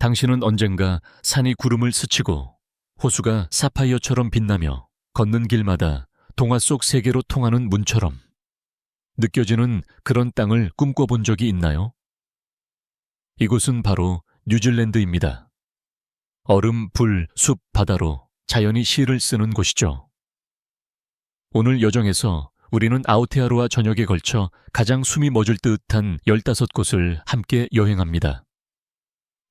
당신은 언젠가 산이 구름을 스치고 호수가 사파이어처럼 빛나며 걷는 길마다 동화 속 세계로 통하는 문처럼 느껴지는 그런 땅을 꿈꿔본 적이 있나요? 이곳은 바로 뉴질랜드입니다. 얼음, 불, 숲, 바다로 자연이 시를 쓰는 곳이죠. 오늘 여정에서 우리는 아오테아로아 전역에 걸쳐 가장 숨이 멎을 듯한 15곳을 함께 여행합니다.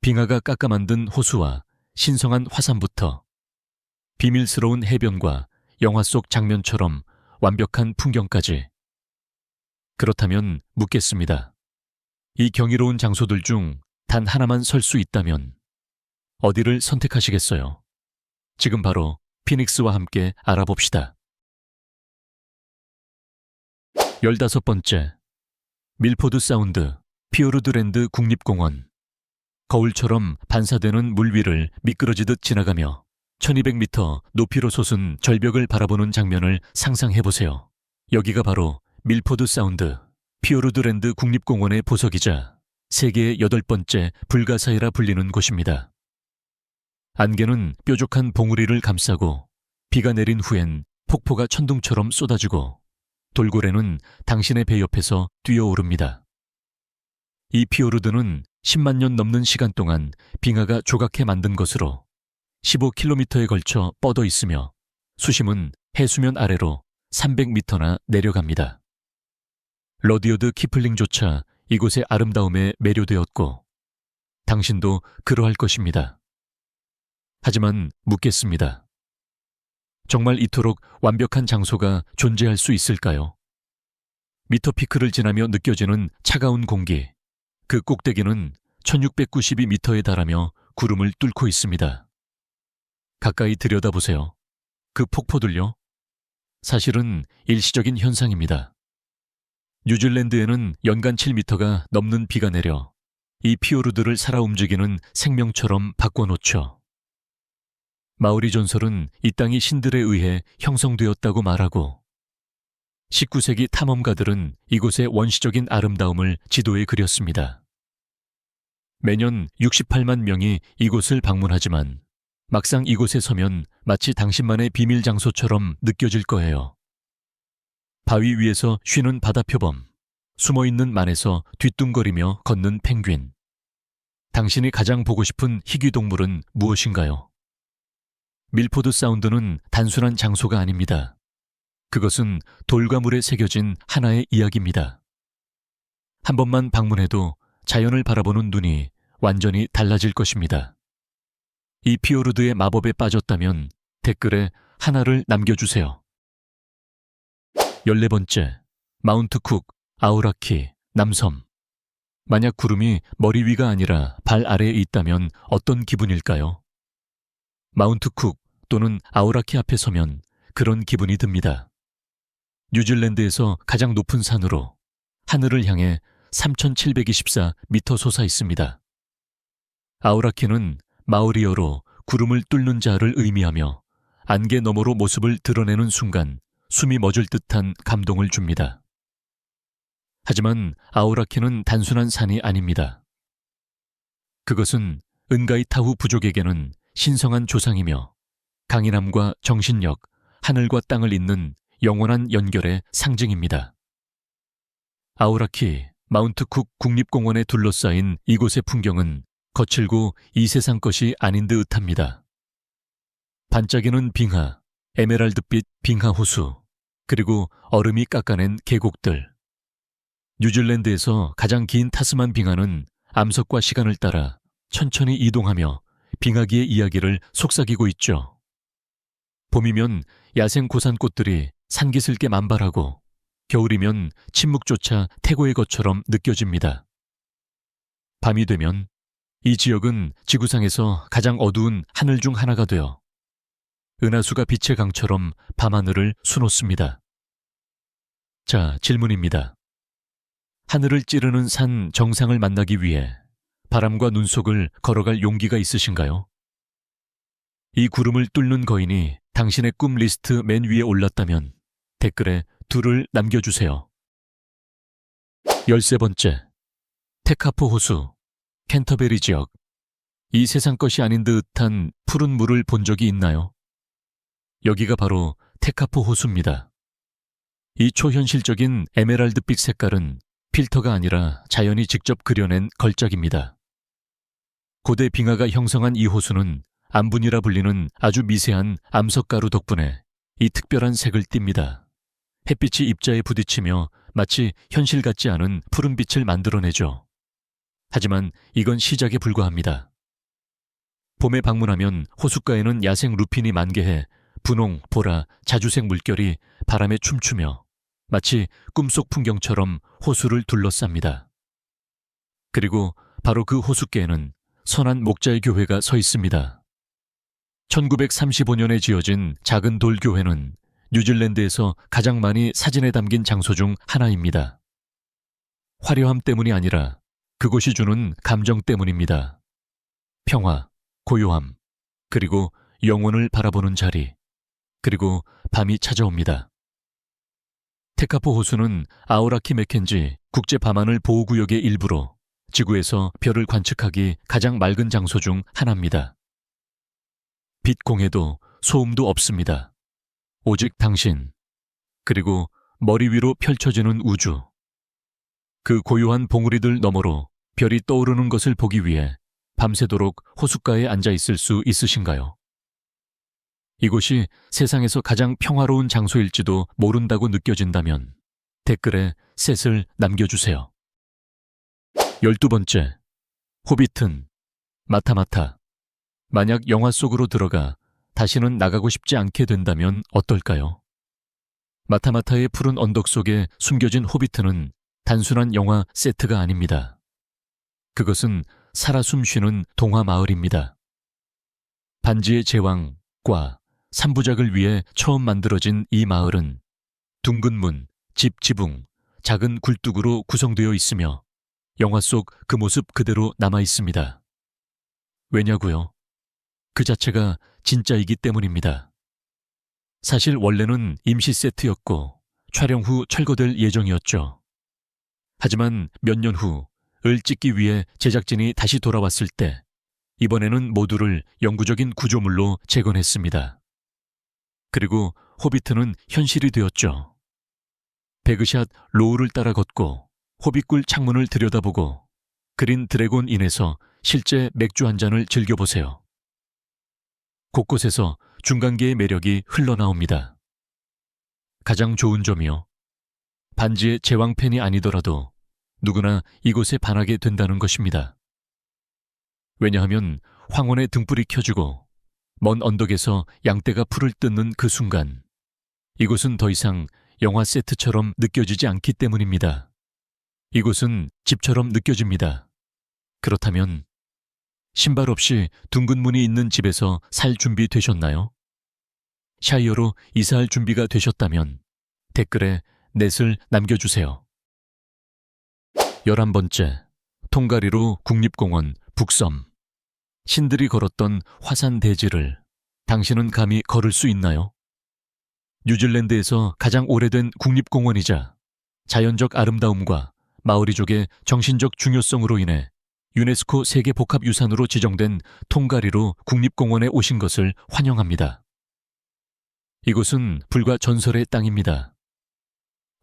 빙하가 깎아 만든 호수와 신성한 화산부터 비밀스러운 해변과 영화 속 장면처럼 완벽한 풍경까지. 그렇다면 묻겠습니다. 이 경이로운 장소들 중 단 하나만 설 수 있다면 어디를 선택하시겠어요? 지금 바로 피닉스와 함께 알아봅시다. 15번째, 밀포드 사운드 피오르드랜드 국립공원. 거울처럼 반사되는 물 위를 미끄러지듯 지나가며 1200m 높이로 솟은 절벽을 바라보는 장면을 상상해보세요. 여기가 바로 밀포드 사운드 피오르드랜드 국립공원의 보석이자 세계의 8번째 불가사의라 불리는 곳입니다. 안개는 뾰족한 봉우리를 감싸고 비가 내린 후엔 폭포가 천둥처럼 쏟아지고 돌고래는 당신의 배 옆에서 뛰어오릅니다. 이 피오르드는 10만 년 넘는 시간 동안 빙하가 조각해 만든 것으로 15km에 걸쳐 뻗어 있으며 수심은 해수면 아래로 300m나 내려갑니다. 러디어드 키플링조차 이곳의 아름다움에 매료되었고 당신도 그러할 것입니다. 하지만 묻겠습니다. 정말 이토록 완벽한 장소가 존재할 수 있을까요? 미터피크를 지나며 느껴지는 차가운 공기, 그 꼭대기는 1692m에 달하며 구름을 뚫고 있습니다. 가까이 들여다보세요. 그 폭포들요? 사실은 일시적인 현상입니다. 뉴질랜드에는 연간 7m가 넘는 비가 내려 이 피오르드를 살아 움직이는 생명처럼 바꿔놓죠. 마오리 전설은 이 땅이 신들에 의해 형성되었다고 말하고 19세기 탐험가들은 이곳의 원시적인 아름다움을 지도에 그렸습니다. 매년 68만 명이 이곳을 방문하지만 막상 이곳에 서면 마치 당신만의 비밀 장소처럼 느껴질 거예요. 바위 위에서 쉬는 바다표범, 숨어있는 만에서 뒤뚱거리며 걷는 펭귄. 당신이 가장 보고 싶은 희귀동물은 무엇인가요? 밀포드 사운드는 단순한 장소가 아닙니다. 그것은 돌과 물에 새겨진 하나의 이야기입니다. 한 번만 방문해도 자연을 바라보는 눈이 완전히 달라질 것입니다. 이 피오르드의 마법에 빠졌다면 댓글에 하나를 남겨주세요. 14번째, 마운트 쿡, 아우라키, 남섬. 만약 구름이 머리 위가 아니라 발 아래에 있다면 어떤 기분일까요? 마운트 쿡 또는 아우라키 앞에 서면 그런 기분이 듭니다. 뉴질랜드에서 가장 높은 산으로 하늘을 향해 3724m 솟아 있습니다. 아우라키는 마오리어로 구름을 뚫는 자를 의미하며 안개 너머로 모습을 드러내는 순간 숨이 멎을 듯한 감동을 줍니다. 하지만 아우라키는 단순한 산이 아닙니다. 그것은 은가이타후 부족에게는 신성한 조상이며 강인함과 정신력, 하늘과 땅을 잇는 영원한 연결의 상징입니다. 아우라키, 마운트 쿡 국립공원에 둘러싸인 이곳의 풍경은 거칠고 이 세상 것이 아닌 듯합니다. 반짝이는 빙하, 에메랄드빛 빙하 호수, 그리고 얼음이 깎아낸 계곡들. 뉴질랜드에서 가장 긴 타스만 빙하는 암석과 시간을 따라 천천히 이동하며 빙하기의 이야기를 속삭이고 있죠. 봄이면 야생 고산꽃들이 산기슭에 만발하고 겨울이면 침묵조차 태고의 것처럼 느껴집니다. 밤이 되면 이 지역은 지구상에서 가장 어두운 하늘 중 하나가 되어 은하수가 빛의 강처럼 밤하늘을 수놓습니다. 자, 질문입니다. 하늘을 찌르는 산 정상을 만나기 위해 바람과 눈 속을 걸어갈 용기가 있으신가요? 이 구름을 뚫는 거인이 당신의 꿈 리스트 맨 위에 올랐다면 댓글에 2를 남겨주세요. 13번째, 테카포 호수, 캔터베리 지역. 이 세상 것이 아닌 듯한 푸른 물을 본 적이 있나요? 여기가 바로 테카포 호수입니다. 이 초현실적인 에메랄드빛 색깔은 필터가 아니라 자연이 직접 그려낸 걸작입니다. 고대 빙하가 형성한 이 호수는 암분이라 불리는 아주 미세한 암석가루 덕분에 이 특별한 색을 띱니다. 햇빛이 입자에 부딪히며 마치 현실 같지 않은 푸른빛을 만들어내죠. 하지만 이건 시작에 불과합니다. 봄에 방문하면 호숫가에는 야생 루핀이 만개해 분홍, 보라, 자주색 물결이 바람에 춤추며 마치 꿈속 풍경처럼 호수를 둘러쌉니다. 그리고 바로 그 호숫가에는 선한 목자의 교회가 서 있습니다. 1935년에 지어진 작은 돌 교회는 뉴질랜드에서 가장 많이 사진에 담긴 장소 중 하나입니다. 화려함 때문이 아니라 그곳이 주는 감정 때문입니다. 평화, 고요함, 그리고 영혼을 바라보는 자리, 그리고 밤이 찾아옵니다. 테카포 호수는 아우라키 맥켄지 국제 밤하늘 보호구역의 일부로 지구에서 별을 관측하기 가장 맑은 장소 중 하나입니다. 빛 공해도 소음도 없습니다. 오직 당신, 그리고 머리 위로 펼쳐지는 우주. 그 고요한 봉우리들 너머로 별이 떠오르는 것을 보기 위해 밤새도록 호숫가에 앉아 있을 수 있으신가요? 이곳이 세상에서 가장 평화로운 장소일지도 모른다고 느껴진다면 댓글에 셋을 남겨주세요. 12번째, 호빗은 마타마타. 만약 영화 속으로 들어가 다시는 나가고 싶지 않게 된다면 어떨까요? 마타마타의 푸른 언덕 속에 숨겨진 호비트는 단순한 영화 세트가 아닙니다. 그것은 살아 숨쉬는 동화 마을입니다. 반지의 제왕과 3부작을 위해 처음 만들어진 이 마을은 둥근 문, 집 지붕, 작은 굴뚝으로 구성되어 있으며 영화 속 그 모습 그대로 남아 있습니다. 왜냐고요? 그 자체가 진짜이기 때문입니다. 사실 원래는 임시 세트였고 촬영 후 철거될 예정이었죠. 하지만 몇 년 후 을 찍기 위해 제작진이 다시 돌아왔을 때 이번에는 모두를 영구적인 구조물로 재건했습니다. 그리고 호비트는 현실이 되었죠. 배그샷 로우를 따라 걷고 호빗굴 창문을 들여다보고 그린 드래곤인에서 실제 맥주 한 잔을 즐겨보세요. 곳곳에서 중간계의 매력이 흘러나옵니다. 가장 좋은 점이요. 반지의 제왕 팬이 아니더라도 누구나 이곳에 반하게 된다는 것입니다. 왜냐하면 황혼의 등불이 켜지고 먼 언덕에서 양떼가 풀을 뜯는 그 순간 이곳은 더 이상 영화 세트처럼 느껴지지 않기 때문입니다. 이곳은 집처럼 느껴집니다. 그렇다면 신발 없이 둥근 문이 있는 집에서 살 준비 되셨나요? 샤이어로 이사할 준비가 되셨다면 댓글에 넷을 남겨주세요. 11번째, 통가리로 국립공원 북섬. 신들이 걸었던 화산 대지를 당신은 감히 걸을 수 있나요? 뉴질랜드에서 가장 오래된 국립공원이자 자연적 아름다움과 마오리족의 정신적 중요성으로 인해 유네스코 세계복합유산으로 지정된 통가리로 국립공원에 오신 것을 환영합니다. 이곳은 불과 전설의 땅입니다.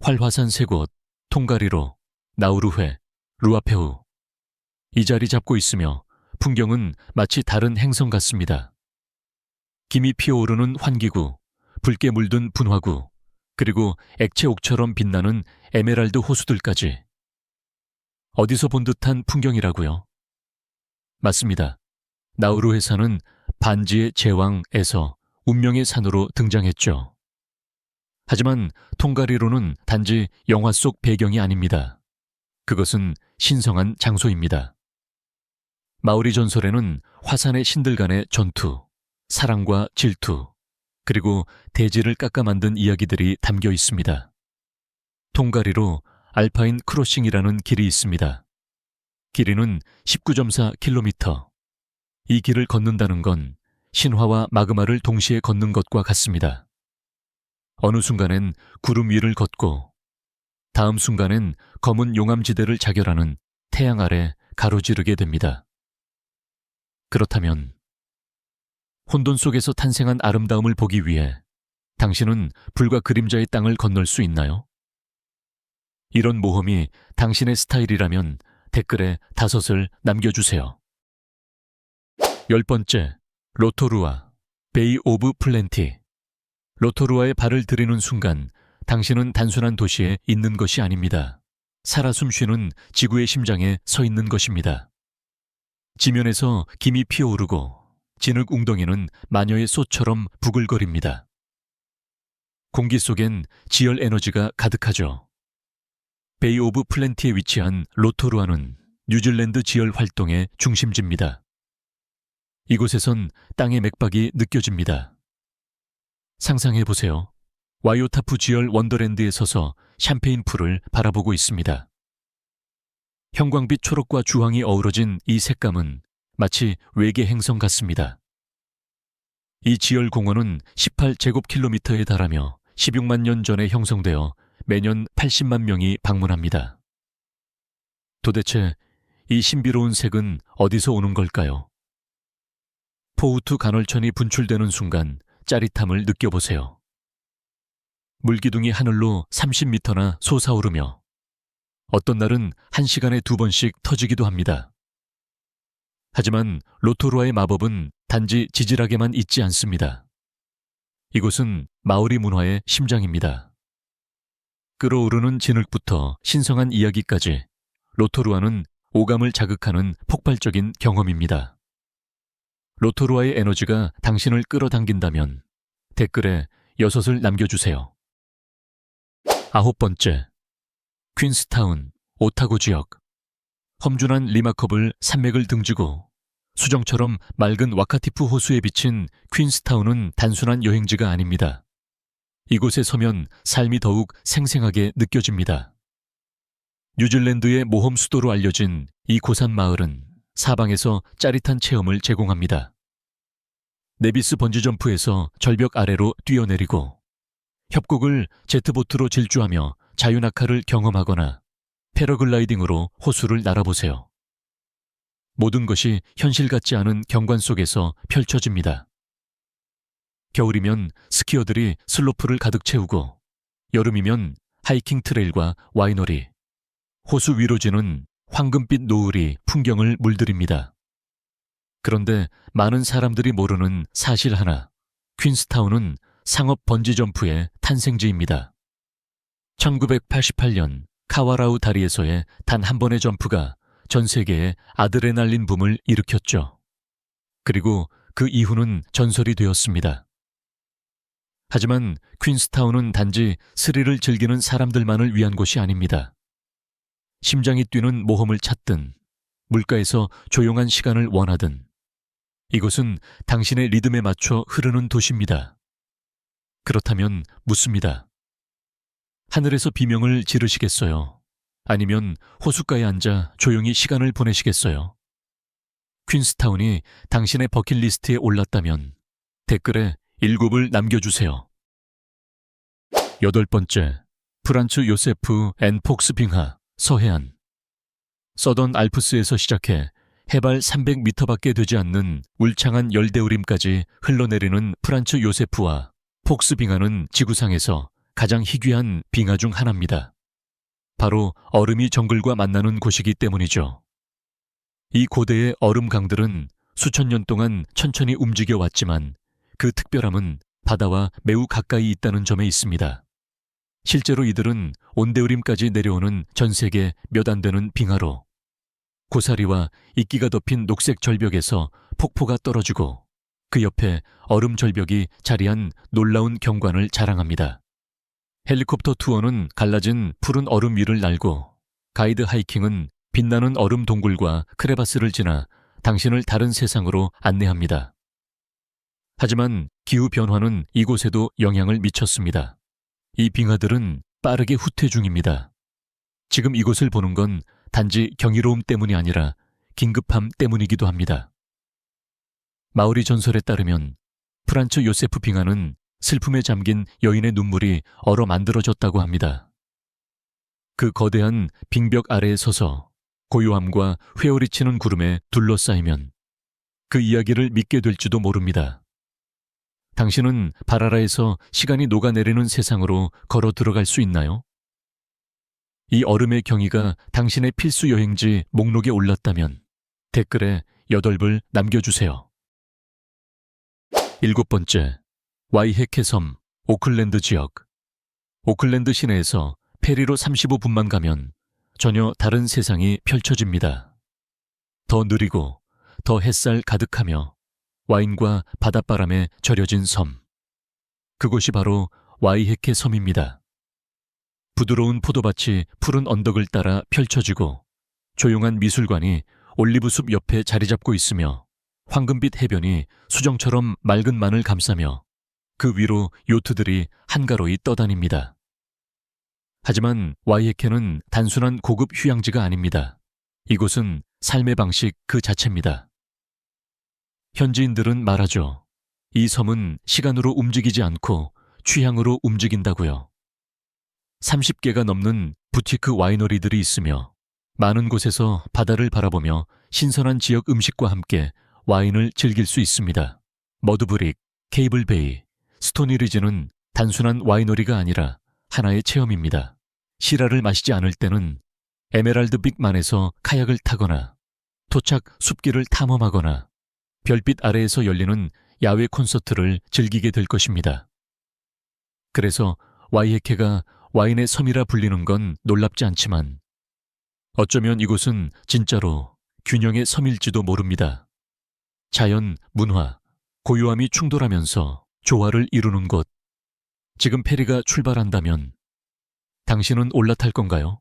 활화산 세 곳, 통가리로, 나우루회, 루아페우. 이 자리 잡고 있으며 풍경은 마치 다른 행성 같습니다. 김이 피어오르는 환기구, 붉게 물든 분화구, 그리고 액체옥처럼 빛나는 에메랄드 호수들까지. 어디서 본 듯한 풍경이라고요? 맞습니다. 나우루 회사는 반지의 제왕에서 운명의 산으로 등장했죠. 하지만 통가리로는 단지 영화 속 배경이 아닙니다. 그것은 신성한 장소입니다. 마오리 전설에는 화산의 신들 간의 전투, 사랑과 질투, 그리고 대지를 깎아 만든 이야기들이 담겨 있습니다. 통가리로 알파인 크로싱이라는 길이 있습니다. 길이는 19.4km. 이 길을 걷는다는 건 신화와 마그마를 동시에 걷는 것과 같습니다. 어느 순간엔 구름 위를 걷고 다음 순간엔 검은 용암지대를 자결하는 태양 아래 가로지르게 됩니다. 그렇다면 혼돈 속에서 탄생한 아름다움을 보기 위해 당신은 불과 그림자의 땅을 건널 수 있나요? 이런 모험이 당신의 스타일이라면 댓글에 5을 남겨주세요. 10번째, 로토루아, 베이 오브 플렌티. 로토루아에 발을 들이는 순간 당신은 단순한 도시에 있는 것이 아닙니다. 살아 숨쉬는 지구의 심장에 서 있는 것입니다. 지면에서 김이 피어오르고 진흙 웅덩이는 마녀의 쏘처럼 부글거립니다. 공기 속엔 지열 에너지가 가득하죠. 베이 오브 플렌티에 위치한 로토루아는 뉴질랜드 지열 활동의 중심지입니다. 이곳에선 땅의 맥박이 느껴집니다. 상상해보세요. 와이오타프 지열 원더랜드에 서서 샴페인 풀을 바라보고 있습니다. 형광빛 초록과 주황이 어우러진 이 색감은 마치 외계 행성 같습니다. 이 지열 공원은 18제곱킬로미터에 달하며 16만 년 전에 형성되어 매년 80만 명이 방문합니다. 도대체 이 신비로운 색은 어디서 오는 걸까요? 포우투 간헐천이 분출되는 순간 짜릿함을 느껴보세요. 물기둥이 하늘로 30m나 솟아오르며 어떤 날은 1시간에 2번씩 터지기도 합니다. 하지만 로토루아의 마법은 단지 지질하게만 있지 않습니다. 이곳은 마오리 문화의 심장입니다. 끓어오르는 진흙부터 신성한 이야기까지 로토루아는 오감을 자극하는 폭발적인 경험입니다. 로토루아의 에너지가 당신을 끌어당긴다면 댓글에 6을 남겨주세요. 9번째, 퀸스타운, 오타고 지역. 험준한 리마커블 산맥을 등지고 수정처럼 맑은 와카티프 호수에 비친 퀸스타운은 단순한 여행지가 아닙니다. 이곳에 서면 삶이 더욱 생생하게 느껴집니다. 뉴질랜드의 모험 수도로 알려진 이 고산 마을은 사방에서 짜릿한 체험을 제공합니다. 네비스 번지점프에서 절벽 아래로 뛰어내리고 협곡을 제트보트로 질주하며 자유낙하를 경험하거나 패러글라이딩으로 호수를 날아보세요. 모든 것이 현실 같지 않은 경관 속에서 펼쳐집니다. 겨울이면 스키어들이 슬로프를 가득 채우고 여름이면 하이킹 트레일과 와이너리, 호수 위로 지는 황금빛 노을이 풍경을 물들입니다. 그런데 많은 사람들이 모르는 사실 하나, 퀸스타운은 상업 번지점프의 탄생지입니다. 1988년 카와라우 다리에서의 단 한 번의 점프가 전 세계에 아드레날린 붐을 일으켰죠. 그리고 그 이후는 전설이 되었습니다. 하지만 퀸스타운은 단지 스릴을 즐기는 사람들만을 위한 곳이 아닙니다. 심장이 뛰는 모험을 찾든 물가에서 조용한 시간을 원하든 이곳은 당신의 리듬에 맞춰 흐르는 도시입니다. 그렇다면 묻습니다. 하늘에서 비명을 지르시겠어요? 아니면 호숫가에 앉아 조용히 시간을 보내시겠어요? 퀸스타운이 당신의 버킷리스트에 올랐다면 댓글에 7을 남겨주세요. 8번째, 프란츠 요세프 앤 폭스 빙하, 서해안. 서던 알프스에서 시작해 해발 300m밖에 되지 않는 울창한 열대우림까지 흘러내리는 프란츠 요세프와 폭스 빙하는 지구상에서 가장 희귀한 빙하 중 하나입니다. 바로 얼음이 정글과 만나는 곳이기 때문이죠. 이 고대의 얼음 강들은 수천 년 동안 천천히 움직여 왔지만 그 특별함은 바다와 매우 가까이 있다는 점에 있습니다. 실제로 이들은 온대우림까지 내려오는 전 세계 몇 안 되는 빙하로 고사리와 이끼가 덮인 녹색 절벽에서 폭포가 떨어지고 그 옆에 얼음 절벽이 자리한 놀라운 경관을 자랑합니다. 헬리콥터 투어는 갈라진 푸른 얼음 위를 날고 가이드 하이킹은 빛나는 얼음 동굴과 크레바스를 지나 당신을 다른 세상으로 안내합니다. 하지만 기후 변화는 이곳에도 영향을 미쳤습니다. 이 빙하들은 빠르게 후퇴 중입니다. 지금 이곳을 보는 건 단지 경이로움 때문이 아니라 긴급함 때문이기도 합니다. 마오리 전설에 따르면 프란츠 요세프 빙하는 슬픔에 잠긴 여인의 눈물이 얼어 만들어졌다고 합니다. 그 거대한 빙벽 아래에 서서 고요함과 회오리치는 구름에 둘러싸이면 그 이야기를 믿게 될지도 모릅니다. 당신은 바라라에서 시간이 녹아내리는 세상으로 걸어 들어갈 수 있나요? 이 얼음의 경위가 당신의 필수 여행지 목록에 올랐다면 댓글에 8을 남겨주세요. 7번째, 와이해케 섬, 오클랜드 지역. 오클랜드 시내에서 페리로 35분만 가면 전혀 다른 세상이 펼쳐집니다. 더 느리고 더 햇살 가득하며 와인과 바닷바람에 절여진 섬. 그곳이 바로 와이해케 섬입니다. 부드러운 포도밭이 푸른 언덕을 따라 펼쳐지고 조용한 미술관이 올리브숲 옆에 자리 잡고 있으며 황금빛 해변이 수정처럼 맑은 만을 감싸며 그 위로 요트들이 한가로이 떠다닙니다. 하지만 와이해케는 단순한 고급 휴양지가 아닙니다. 이곳은 삶의 방식 그 자체입니다. 현지인들은 말하죠. 이 섬은 시간으로 움직이지 않고 취향으로 움직인다고요. 30개가 넘는 부티크 와이너리들이 있으며 많은 곳에서 바다를 바라보며 신선한 지역 음식과 함께 와인을 즐길 수 있습니다. 머드브릭, 케이블베이, 스토니리지는 단순한 와이너리가 아니라 하나의 체험입니다. 시라를 마시지 않을 때는 에메랄드빅만에서 카약을 타거나 토착 숲길을 탐험하거나 별빛 아래에서 열리는 야외 콘서트를 즐기게 될 것입니다. 그래서 와이해케가 와인의 섬이라 불리는 건 놀랍지 않지만 어쩌면 이곳은 진짜로 균형의 섬일지도 모릅니다. 자연, 문화, 고요함이 충돌하면서 조화를 이루는 곳. 지금 페리가 출발한다면 당신은 올라탈 건가요?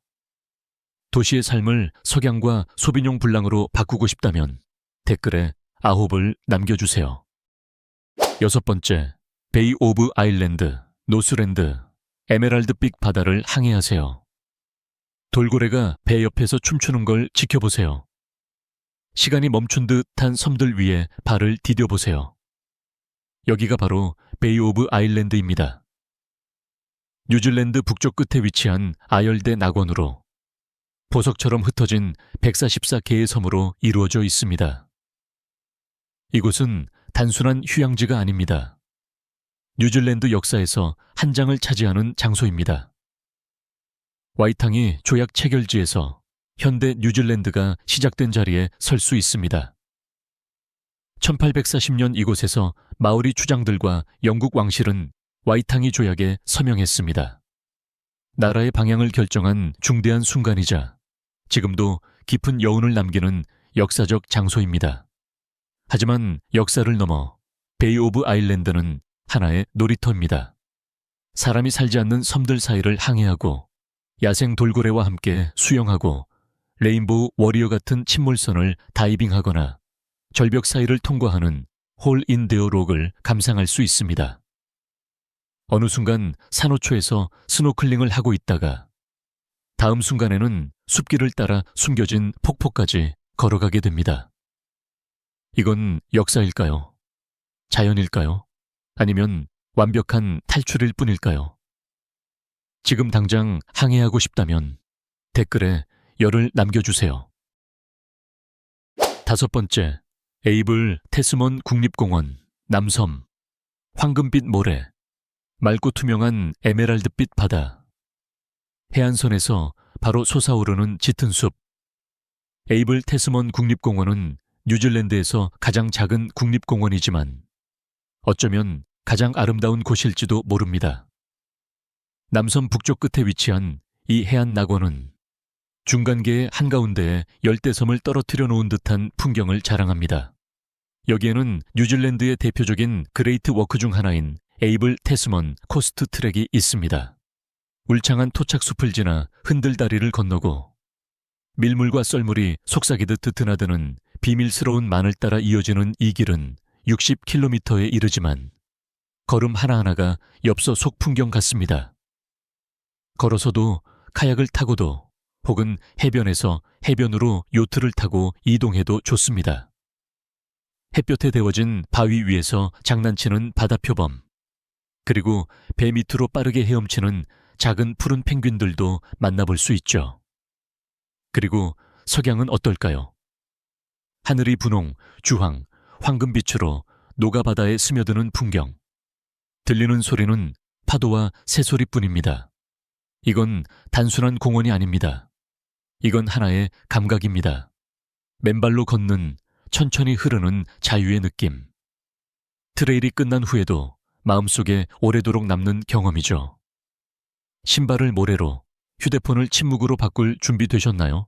도시의 삶을 석양과 소비뇽 블랑으로 바꾸고 싶다면 댓글에 9을 남겨주세요. 6번째, 베이 오브 아일랜드, 노스랜드, 에메랄드빛 바다를 항해하세요. 돌고래가 배 옆에서 춤추는 걸 지켜보세요. 시간이 멈춘 듯한 섬들 위에 발을 디뎌보세요. 여기가 바로 베이 오브 아일랜드입니다. 뉴질랜드 북쪽 끝에 위치한 아열대 낙원으로 보석처럼 흩어진 144개의 섬으로 이루어져 있습니다. 이곳은 단순한 휴양지가 아닙니다. 뉴질랜드 역사에서 한 장을 차지하는 장소입니다. 와이탕이 조약 체결지에서 현대 뉴질랜드가 시작된 자리에 설 수 있습니다. 1840년 이곳에서 마오리 추장들과 영국 왕실은 와이탕이 조약에 서명했습니다. 나라의 방향을 결정한 중대한 순간이자 지금도 깊은 여운을 남기는 역사적 장소입니다. 하지만 역사를 넘어 베이 오브 아일랜드는 하나의 놀이터입니다. 사람이 살지 않는 섬들 사이를 항해하고 야생 돌고래와 함께 수영하고 레인보우 워리어 같은 침몰선을 다이빙하거나 절벽 사이를 통과하는 홀 인 데어 록을 감상할 수 있습니다. 어느 순간 산호초에서 스노클링을 하고 있다가 다음 순간에는 숲길을 따라 숨겨진 폭포까지 걸어가게 됩니다. 이건 역사일까요? 자연일까요? 아니면 완벽한 탈출일 뿐일까요? 지금 당장 항해하고 싶다면 댓글에 10을 남겨주세요. 5번째, 에이블 테스먼 국립공원, 남섬, 황금빛 모래, 맑고 투명한 에메랄드빛 바다, 해안선에서 바로 솟아오르는 짙은 숲. 에이블 테스먼 국립공원은 뉴질랜드에서 가장 작은 국립공원이지만 어쩌면 가장 아름다운 곳일지도 모릅니다. 남섬 북쪽 끝에 위치한 이 해안 낙원은 중간계의 한가운데에 열대섬을 떨어뜨려 놓은 듯한 풍경을 자랑합니다. 여기에는 뉴질랜드의 대표적인 그레이트 워크 중 하나인 에이블 테스먼 코스트 트랙이 있습니다. 울창한 토착숲을 지나 흔들다리를 건너고 밀물과 썰물이 속삭이듯 드나드는 비밀스러운 만을 따라 이어지는 이 길은 60km에 이르지만 걸음 하나하나가 엽서 속 풍경 같습니다. 걸어서도 카약을 타고도 혹은 해변에서 해변으로 요트를 타고 이동해도 좋습니다. 햇볕에 데워진 바위 위에서 장난치는 바다표범, 그리고 배 밑으로 빠르게 헤엄치는 작은 푸른 펭귄들도 만나볼 수 있죠. 그리고 석양은 어떨까요? 하늘이 분홍, 주황, 황금빛으로 노가 바다에 스며드는 풍경. 들리는 소리는 파도와 새소리뿐입니다. 이건 단순한 공원이 아닙니다. 이건 하나의 감각입니다. 맨발로 걷는, 천천히 흐르는 자유의 느낌. 트레일이 끝난 후에도 마음속에 오래도록 남는 경험이죠. 신발을 모래로, 휴대폰을 침묵으로 바꿀 준비 되셨나요?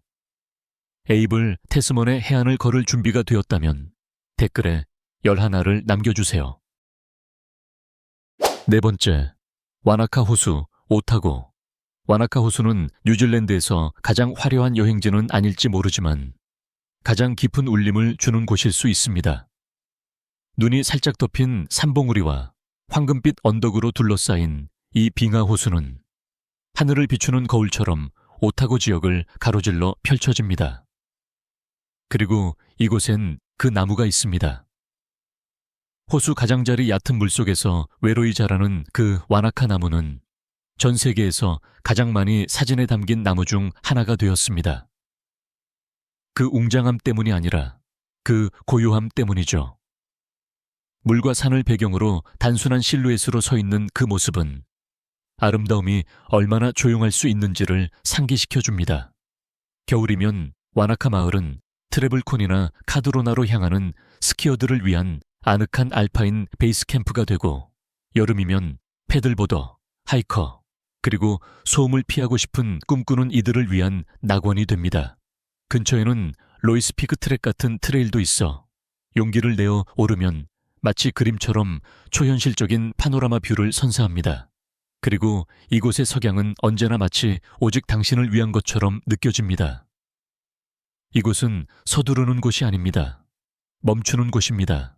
에이블 태스먼의 해안을 걸을 준비가 되었다면 댓글에 11을 남겨주세요. 네 번째, 와나카 호수, 오타고. 와나카 호수는 뉴질랜드에서 가장 화려한 여행지는 아닐지 모르지만 가장 깊은 울림을 주는 곳일 수 있습니다. 눈이 살짝 덮인 산봉우리와 황금빛 언덕으로 둘러싸인 이 빙하 호수는 하늘을 비추는 거울처럼 오타고 지역을 가로질러 펼쳐집니다. 그리고 이곳엔 그 나무가 있습니다. 호수 가장자리 얕은 물속에서 외로이 자라는 그 와나카 나무는 전 세계에서 가장 많이 사진에 담긴 나무 중 하나가 되었습니다. 그 웅장함 때문이 아니라 그 고요함 때문이죠. 물과 산을 배경으로 단순한 실루엣으로 서 있는 그 모습은 아름다움이 얼마나 조용할 수 있는지를 상기시켜줍니다. 겨울이면 와나카 마을은 트래블콘이나 카드로나로 향하는 스키어들을 위한 아늑한 알파인 베이스 캠프가 되고, 여름이면 패들보더, 하이커, 그리고 소음을 피하고 싶은 꿈꾸는 이들을 위한 낙원이 됩니다. 근처에는 로이스 피크 트랙 같은 트레일도 있어 용기를 내어 오르면 마치 그림처럼 초현실적인 파노라마 뷰를 선사합니다. 그리고 이곳의 석양은 언제나 마치 오직 당신을 위한 것처럼 느껴집니다. 이곳은 서두르는 곳이 아닙니다. 멈추는 곳입니다.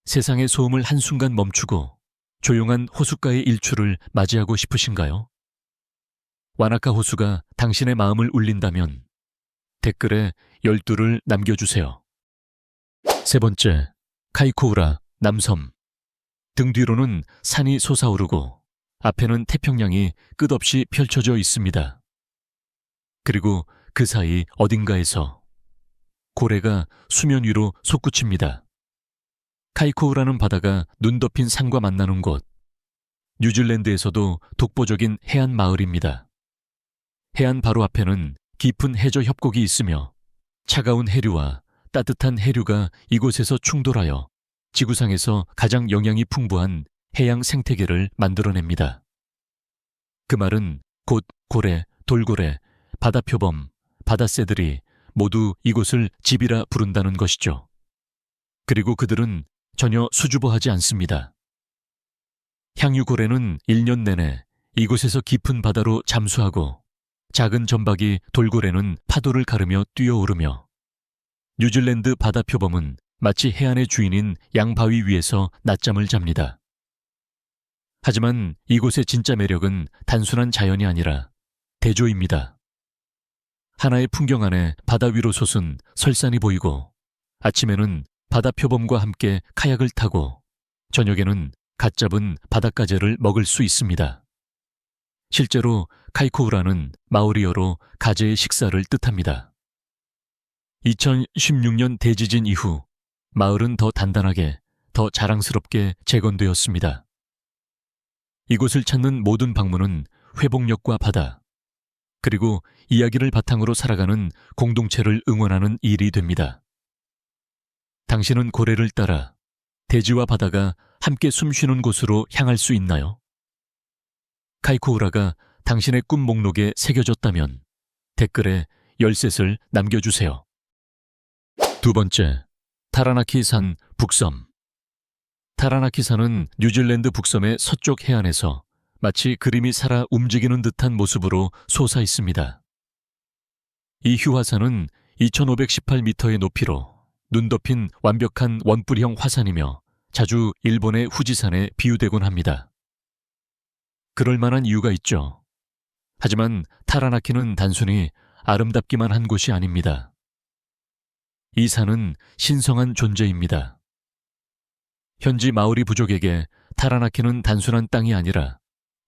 세상의 소음을 한순간 멈추고 조용한 호숫가의 일출을 맞이하고 싶으신가요? 와나카 호수가 당신의 마음을 울린다면 댓글에 12를 남겨주세요. 세 번째, 카이코우라, 남섬. 등 뒤로는 산이 솟아오르고 앞에는 태평양이 끝없이 펼쳐져 있습니다. 그리고 그 사이 어딘가에서 고래가 수면 위로 솟구칩니다. 카이코우라는 바다가 눈 덮인 산과 만나는 곳. 뉴질랜드에서도 독보적인 해안 마을입니다. 해안 바로 앞에는 깊은 해저 협곡이 있으며 차가운 해류와 따뜻한 해류가 이곳에서 충돌하여 지구상에서 가장 영양이 풍부한 해양 생태계를 만들어냅니다. 그 말은 곧 고래, 돌고래, 바다표범, 바다새들이 모두 이곳을 집이라 부른다는 것이죠. 그리고 그들은 전혀 수줍어하지 않습니다. 향유고래는 1년 내내 이곳에서 깊은 바다로 잠수하고, 작은 점박이 돌고래는 파도를 가르며 뛰어오르며, 뉴질랜드 바다표범은 마치 해안의 주인인 양바위 위에서 낮잠을 잡니다. 하지만 이곳의 진짜 매력은 단순한 자연이 아니라 대조입니다. 하나의 풍경 안에 바다 위로 솟은 설산이 보이고, 아침에는 바다표범과 함께 카약을 타고, 저녁에는 갓 잡은 바닷가재를 먹을 수 있습니다. 실제로 카이코우라는 마오리어로 가재의 식사를 뜻합니다. 2016년 대지진 이후 마을은 더 단단하게, 더 자랑스럽게 재건되었습니다. 이곳을 찾는 모든 방문은 회복력과 바다, 그리고 이야기를 바탕으로 살아가는 공동체를 응원하는 일이 됩니다. 당신은 고래를 따라 대지와 바다가 함께 숨쉬는 곳으로 향할 수 있나요? 카이코우라가 당신의 꿈 목록에 새겨졌다면 댓글에 13을 남겨주세요. 두 번째, 타라나키 산 북섬. 타라나키 산은 뉴질랜드 북섬의 서쪽 해안에서 마치 그림이 살아 움직이는 듯한 모습으로 솟아 있습니다. 이 휴화산은 2518m의 높이로 눈 덮인 완벽한 원뿔형 화산이며 자주 일본의 후지산에 비유되곤 합니다. 그럴 만한 이유가 있죠. 하지만 타라나키는 단순히 아름답기만 한 곳이 아닙니다. 이 산은 신성한 존재입니다. 현지 마오리 부족에게 타라나키는 단순한 땅이 아니라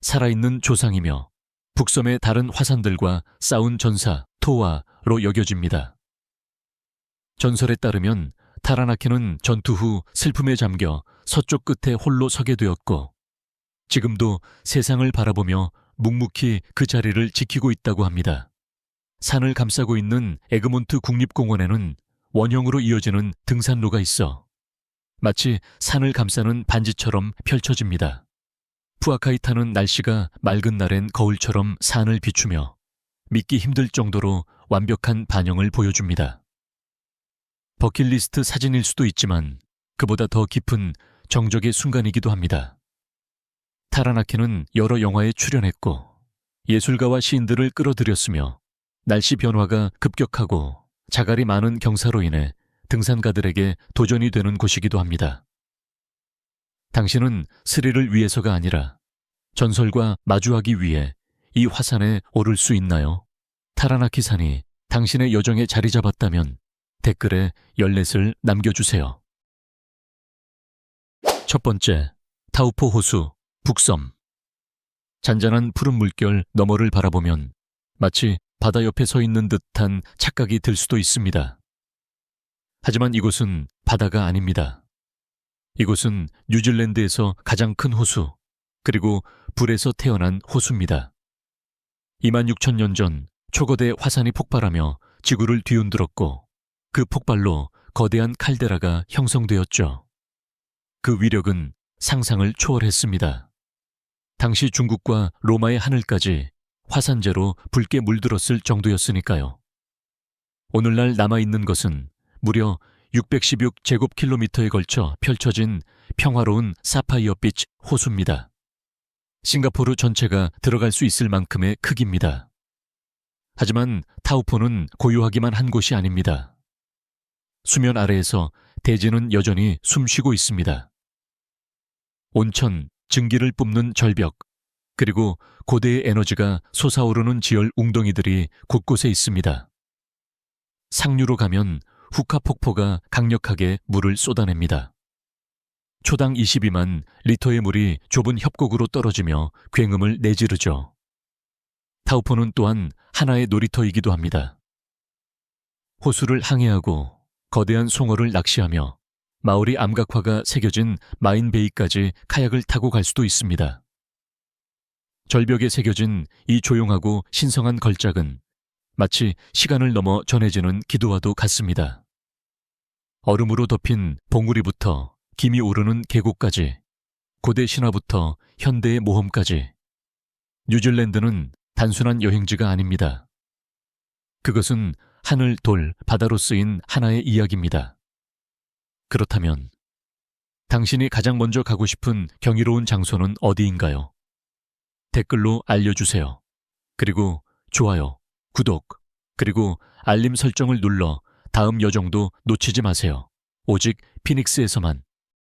살아있는 조상이며 북섬의 다른 화산들과 싸운 전사, 토와로 여겨집니다. 전설에 따르면 타라나키는 전투 후 슬픔에 잠겨 서쪽 끝에 홀로 서게 되었고 지금도 세상을 바라보며 묵묵히 그 자리를 지키고 있다고 합니다. 산을 감싸고 있는 에그몬트 국립공원에는 원형으로 이어지는 등산로가 있어 마치 산을 감싸는 반지처럼 펼쳐집니다. 푸아카이타는 날씨가 맑은 날엔 거울처럼 산을 비추며 믿기 힘들 정도로 완벽한 반영을 보여줍니다. 버킷리스트 사진일 수도 있지만 그보다 더 깊은 정적의 순간이기도 합니다. 타라나키는 여러 영화에 출연했고 예술가와 시인들을 끌어들였으며 날씨 변화가 급격하고 자갈이 많은 경사로 인해 등산가들에게 도전이 되는 곳이기도 합니다. 당신은 스릴을 위해서가 아니라 전설과 마주하기 위해 이 화산에 오를 수 있나요? 타라나키 산이 당신의 여정에 자리 잡았다면 댓글에 열넷을 남겨주세요. 첫 번째, 타우포 호수, 북섬. 잔잔한 푸른 물결 너머를 바라보면 마치 바다 옆에 서 있는 듯한 착각이 들 수도 있습니다. 하지만 이곳은 바다가 아닙니다. 이곳은 뉴질랜드에서 가장 큰 호수, 그리고 불에서 태어난 호수입니다. 26,000년 전 초거대 화산이 폭발하며 지구를 뒤흔들었고 그 폭발로 거대한 칼데라가 형성되었죠. 그 위력은 상상을 초월했습니다. 당시 중국과 로마의 하늘까지 화산재로 붉게 물들었을 정도였으니까요. 오늘날 남아있는 것은 무려 616제곱킬로미터에 걸쳐 펼쳐진 평화로운 사파이어빛 호수입니다. 싱가포르 전체가 들어갈 수 있을 만큼의 크기입니다. 하지만 타우포는 고요하기만 한 곳이 아닙니다. 수면 아래에서 대지는 여전히 숨쉬고 있습니다. 온천, 증기를 뿜는 절벽, 그리고 고대의 에너지가 솟아오르는 지열 웅덩이들이 곳곳에 있습니다. 상류로 가면 후카 폭포가 강력하게 물을 쏟아냅니다. 초당 22만 리터의 물이 좁은 협곡으로 떨어지며 굉음을 내지르죠. 타우포는 또한 하나의 놀이터이기도 합니다. 호수를 항해하고 거대한 송어를 낚시하며 마오리 암각화가 새겨진 마인베이까지 카약을 타고 갈 수도 있습니다. 절벽에 새겨진 이 조용하고 신성한 걸작은 마치 시간을 넘어 전해지는 기도와도 같습니다. 얼음으로 덮인 봉우리부터 김이 오르는 계곡까지, 고대 신화부터 현대의 모험까지, 뉴질랜드는 단순한 여행지가 아닙니다. 그것은 하늘, 돌, 바다로 쓰인 하나의 이야기입니다. 그렇다면 당신이 가장 먼저 가고 싶은 경이로운 장소는 어디인가요? 댓글로 알려주세요. 그리고 좋아요, 구독, 그리고 알림 설정을 눌러 다음 여정도 놓치지 마세요. 오직 피닉스에서만.